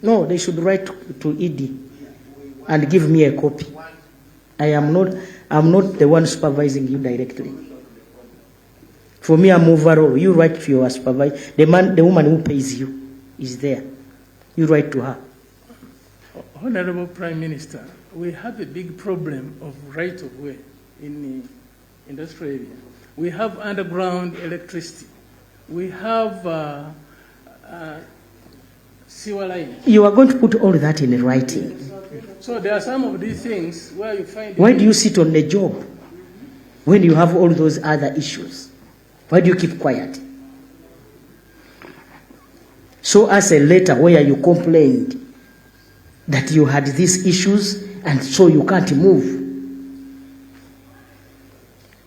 No, they should write to ED and give me a copy. I'm not the one supervising you directly. For me, I'm overall. You write to your supervisor. The woman who pays you is there. You write to her. Honorable Prime Minister, we have a big problem of right of way in the industrial area. We have underground electricity. We have sewer lines. You are going to put all that in writing. So there are some of these things where you find... Why do you sit on the job when you have all those other issues? Why do you keep quiet? Show us a letter where you complained that you had these issues and so you can't move.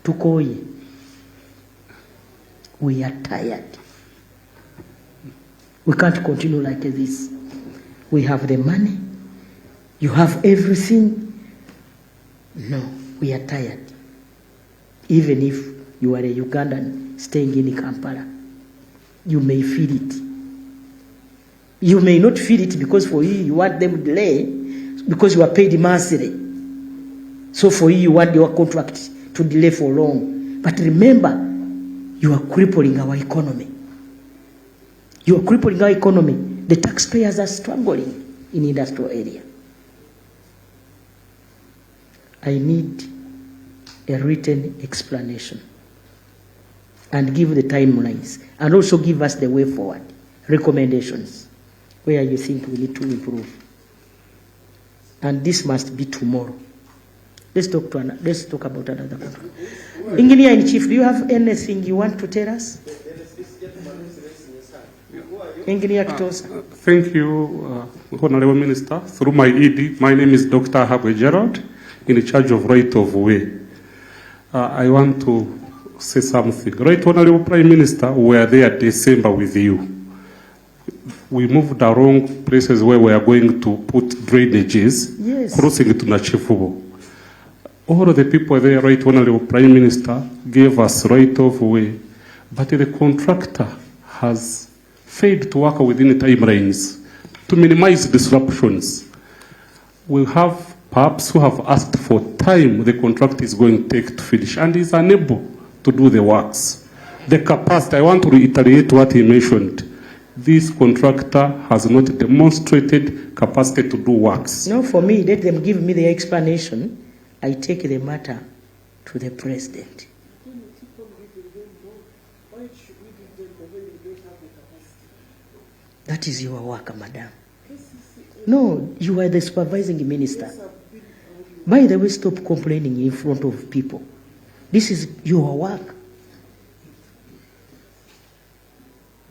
Tukoi, we are tired. We can't continue like this. We have the money. You have everything. No, we are tired. Even if you are a Ugandan staying in Kampala, you may feel it. You may not feel it because for you want them to delay because you are paid monthly. So for you want your contract to delay for long. But remember, you are crippling our economy. You are crippling our economy. The taxpayers are struggling in industrial area. I need a written explanation and give the timelines and also give us the way forward, recommendations, where you think we need to improve. And this must be tomorrow. Let's talk about another contract. Engineer in Chief, do you have anything you want to tell us? Engineer Kitosa. Thank you, Honorable Minister. Through my ED, my name is Dr. Habwe Gerald, in charge of right of way. I want to say something. Right Honorable Prime Minister, we were there December with you. We moved around places where we are going to put drainages, yes, crossing to Nachifubo. All of the people there, Right Honorable Prime Minister, gave us right of way, but the contractor has failed to work within the timelines to minimize disruptions. We have perhaps who have asked for time the contract is going to take to finish and is unable to do the works. The capacity, I want to reiterate what he mentioned. This contractor has not demonstrated capacity to do works. No, for me, let them give me the explanation. I take the matter to the president. That is your work, madam. No, you are the supervising minister. By the way, stop complaining in front of people. This is your work.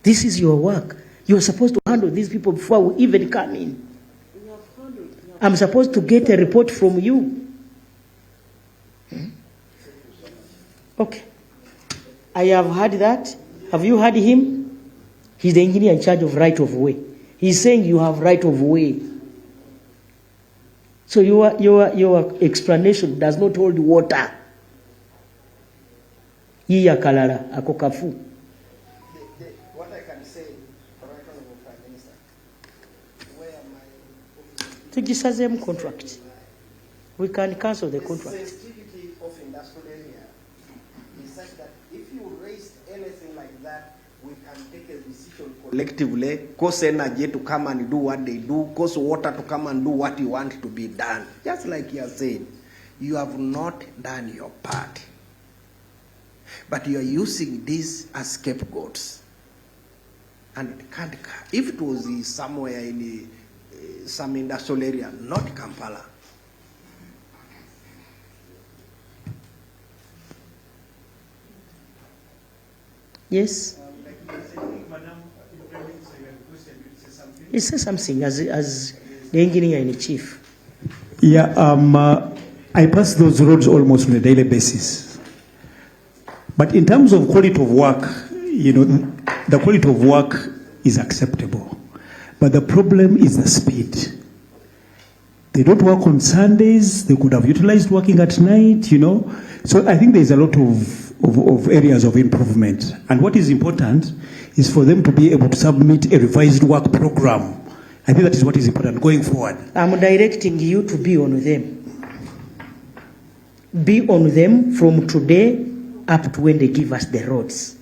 This is your work. You are supposed to handle these people before we even come in. I'm supposed to get a report from you. Okay. I have heard that. Have you heard him? He's the engineer in charge of right of way. He's saying you have right of way. So your explanation does not hold water. Iya kalala akokafu. What I can say, Right Honorable Prime Minister, where my Tugisazem contract. We can cancel the contract. The sensitivity of industrial area is such that if you raise anything like that, we can take a decision collectively, cause energy to come and do what they do, cause water to come and do what you want to be done. Just like you are saying, you have not done your part. But you are using this as scapegoats. And it can't, if it was somewhere in some industrial area, not Kampala. Yes. He says something as the engineer in chief. Yeah, I pass those roads almost on a daily basis. But in terms of quality of work, you know, the quality of work is acceptable. But the problem is the speed. They don't work on Sundays. They could have utilized working at night, you know. So I think there's a lot of areas of improvement. And what is important is for them to be able to submit a revised work program I think that is what is important going forward. I'm directing you to be on them. Be on them from today up to when they give us the roads.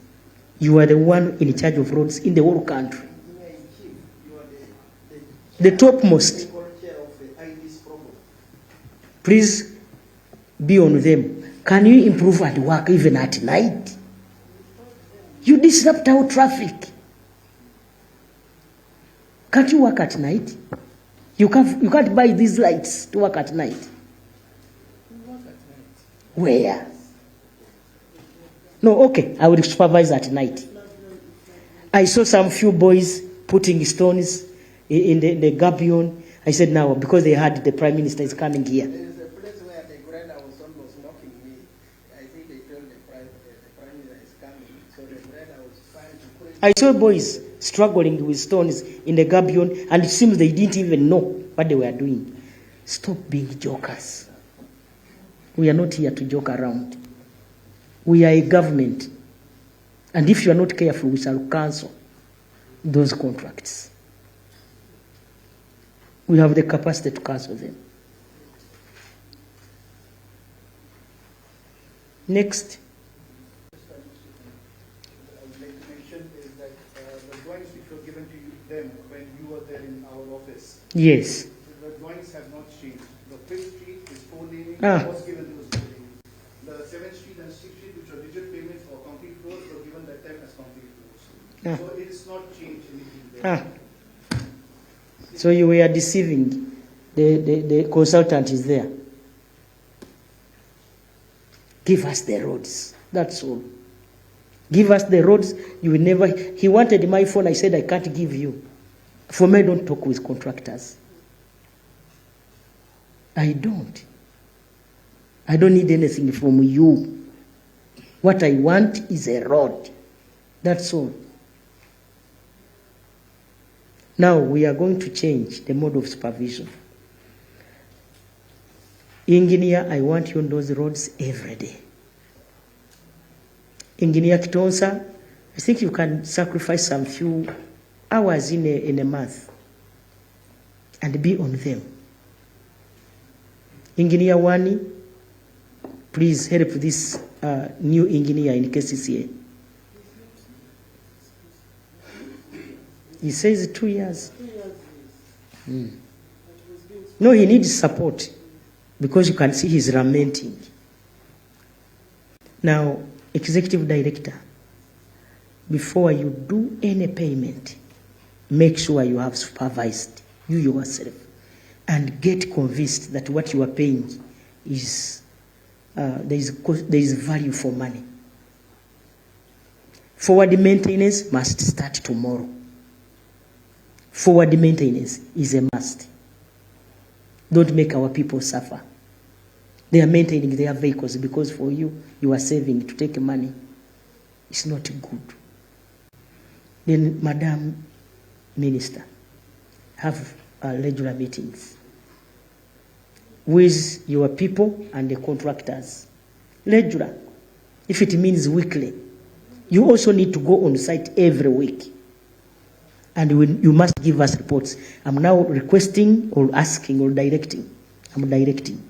You are the one in charge of roads in the whole country. The topmost. Please be on them. Can you improve at work even at night? You disrupt our traffic. Can't you work at night? You can't buy these lights to work at night. Where? No, okay, I will supervise at night. I saw some few boys putting stones in the gabion. I said now, because they heard the Prime Minister is coming here. There is a place where the grader was almost knocking me. I think they told the Prime Minister is coming. So the grader was trying to put it. I saw boys struggling with stones in the gabion, and it seems they didn't even know what they were doing. Stop being jokers. We are not here to joke around. We are a government. And if you are not careful, we shall cancel those contracts. We have the capacity to cancel them. Next. I would like to mention is that the drawings which were given to you then when you were there in our office, Yes. the drawings have not changed. The 5th Street is 4-laning, was given to us 4-laning. The 7th Street and 6th Street, which were rigid payments for concrete floors, were given that time as concrete floors. So it is not changed anything there. So you were deceiving. The consultant is there. Give us the roads. That's all. Give us the roads. You will never. He wanted my phone. I said I can't give you. For me, I don't talk with contractors. I don't. I don't need anything from you. What I want is a road. That's all. Now we are going to change the mode of supervision. Engineer, I want you on those roads every day. Engineer Kitonsa, I think you can sacrifice some few hours in a month and be on them. Engineer Wani, please help this new engineer in KCCA. He says 2 years. No, he needs support because you can see he's lamenting. Now, Executive Director, before you do any payment, make sure you have supervised you yourself and get convinced that what you are paying is there is value for money. Forward maintenance must start tomorrow. Forward maintenance is a must. Don't make our people suffer. They are maintaining their vehicles because for you, you are saving to take money. It's not good. Then, Madam Minister, have regular meetings with your people and the contractors. Regular. If it means weekly. You also need to go on site every week. And you must give us reports. I'm now requesting or asking or directing. I'm directing.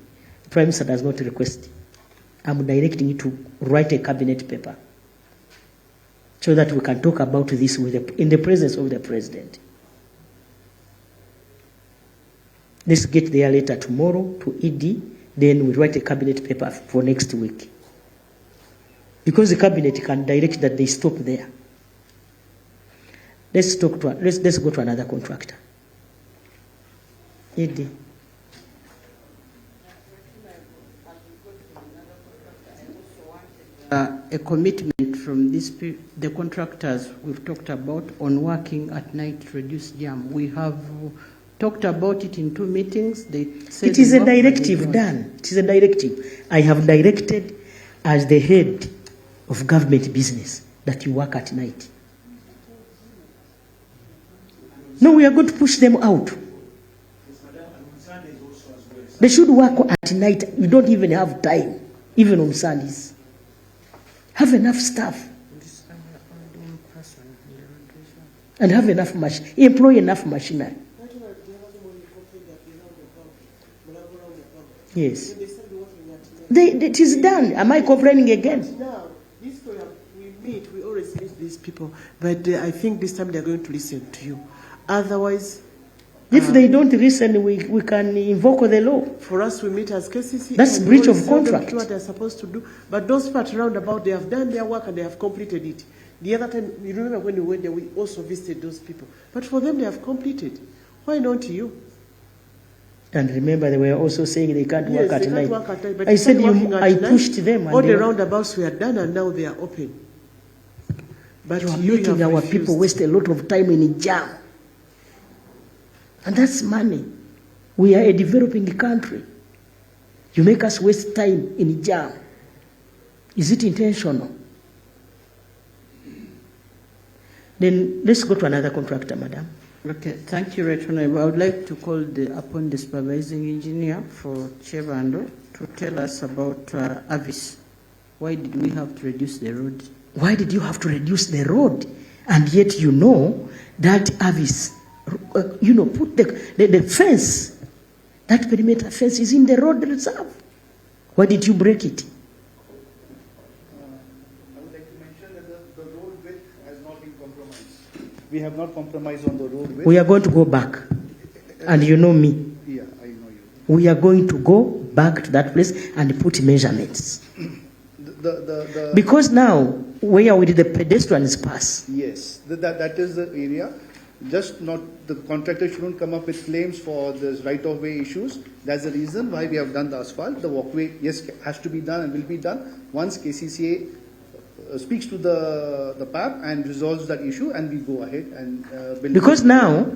The Prime Minister does not request. I'm directing you to write a cabinet paper so that we can talk about this in the presence of the President. Let's get their letter tomorrow to ED, then we write a cabinet paper for next week. Because the cabinet can direct that they stop there. Let's go to another contractor. ED. A commitment from the contractors we've talked about on working at night to reduce jam. We have talked about it in 2 meetings. They said it is a directive done. It is a directive. I have directed as the head of government business that you work at night. No, we are going to push them out. They should work at night. You don't even have time, even on Sundays. Have enough staff. And have enough employ enough machinery. Yes. When they started working at night. It is done. Am I complaining again? Now, this way we meet, we always meet these people, but I think this time they're going to listen to you. Otherwise, If they don't listen, we can invoke the law. for us, we meet as KCC. That's and breach we of always tell them contract. to do what they're supposed to do. But those part roundabout, they have done their work and they have completed it. The other time, you remember when we went there, we also visited those people. But for them, they have completed. Why not you? And remember, they were also saying they can't work Yes, at they night. can't work at night. But I they said started working at I night. pushed them. All And the they, roundabouts were done and now they are open. But you are you making have our refused. people waste a lot of time in a jam. And that's money. We are a developing country. You make us waste time in a jam. Is it intentional? Then let's go to another contractor, madam. Okay, thank you, Right Honorable. I would like to call upon the supervising engineer for Chebando to tell us about Avis. Why did we have to reduce the road? Why did you have to reduce the road? And yet you know that Avis, put the fence, that perimeter fence is in the road reserve. Why did you break it? I would like to mention that the road width has not been compromised. We have not compromised on the road width. We are going to go back. And you know me. Yeah, I know you. We are going to go back to that place and put measurements. Because now, where will the pedestrians pass? Yes, that is the area. Just not, the contractor shouldn't come up with claims for this right-of-way issues. That's the reason why we have done the asphalt. The walkway, yes, has to be done and will be done once KCCA speaks to the PAP and resolves that issue, and we go ahead and build. Because now,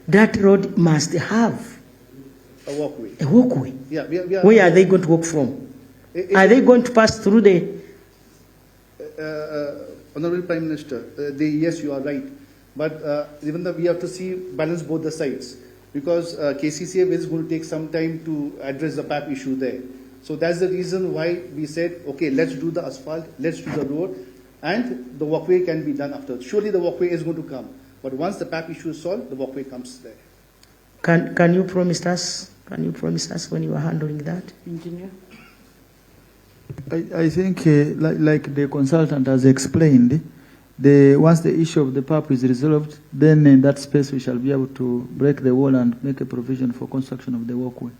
that road must have a walkway. a walkway. Yeah, we are. Where are they going to walk from? Are they going to pass through the... Honorable Prime Minister, yes, you are right. But even though we have to see balance both the sides, because KCCA is going to take some time to address the PAP issue there. So that's the reason why we said, okay, let's do the asphalt, let's do the road, and the walkway can be done after. Surely the walkway is going to come. But once the PAP issue is solved, the walkway comes there. Can you promise us? Can you promise us when you are handling that, engineer? I think, like the consultant has explained, once the issue of the PAP is resolved, then in that space we shall be able to break the wall and make a provision for construction of the walkway.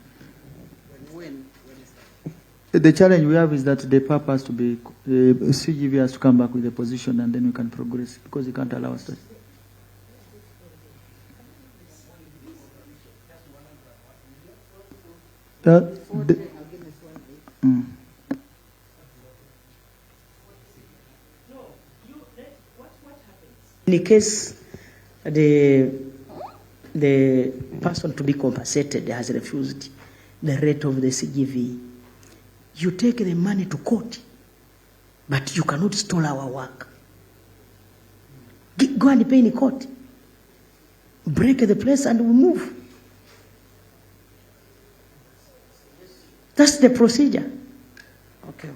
When? The challenge we have is that the PAP has to be, CGV has to come back with a position and then we can progress, because he can't allow us to. In case the person to be compensated has refused the rate of the CGV, you take the money to court, but you cannot stall our work. Go and pay in court. Break the place and we move. That's the procedure. Okay,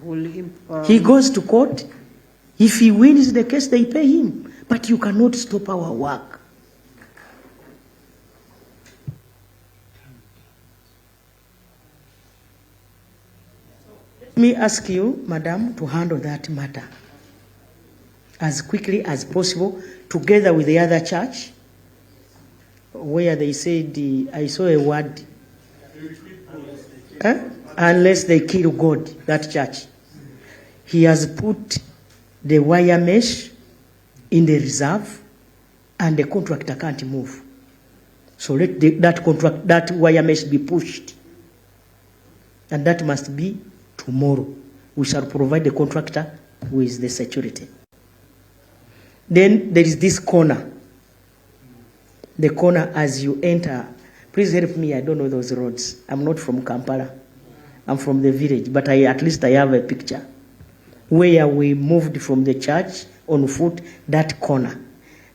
he goes to court. If he wins the case, they pay him. But you cannot stop our work. Let me ask you, madam, to handle that matter as quickly as possible, together with the other church, where they said, I saw a word, unless they kill God, that church. He has put the wire mesh in the reserve, and the contractor can't move. So let that wire mesh be pushed. And that must be tomorrow. We shall provide the contractor with the security. Then there is this corner. The corner as you enter. Please help me, I don't know those roads. I'm not from Kampala. I'm from the village, but at least I have a picture. Where we moved from the church on foot, that corner.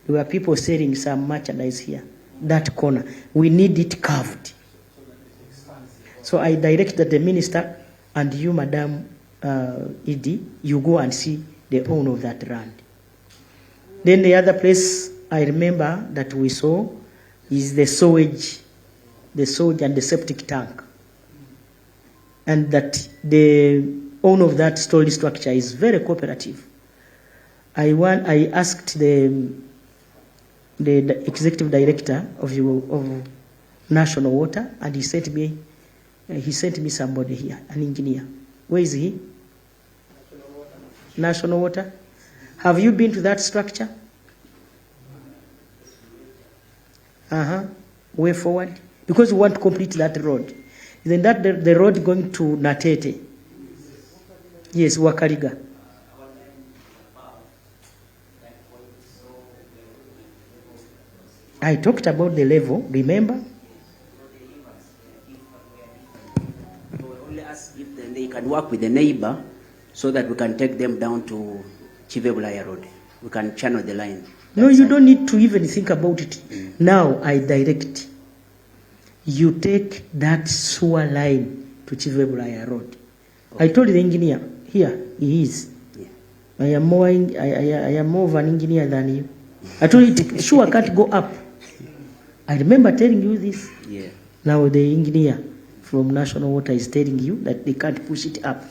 There were people selling some merchandise here. That corner. We need it carved. So I directed the minister and you, Madam Edie, you go and see the owner of that land. Then the other place I remember that we saw is the sewage and the septic tank. and that the owner of that storage structure is very cooperative. I asked the executive director of National Water, and he sent me somebody here, an engineer. Where is he? National Water. Have you been to that structure? Way forward, because we want to complete that road. Isn't that the road going to Natete? Yes, Wakariga. I talked about the level, remember? Only ask if they can work with the neighbor so that we can take them down to Chivebulaya Road. We can channel the line. No, you don't need to even think about it. Now I direct. You take that sewer line to Chivebulaya Road. Okay. I told the engineer, here, he is. Yeah. I am more of an engineer than you. I told you, sure, I can't go up. I remember telling you this. Yeah. Now the engineer from National Water is telling you that they can't push it up.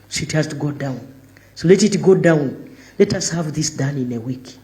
So it has to go down. So let it go down. Let us have this done in a week.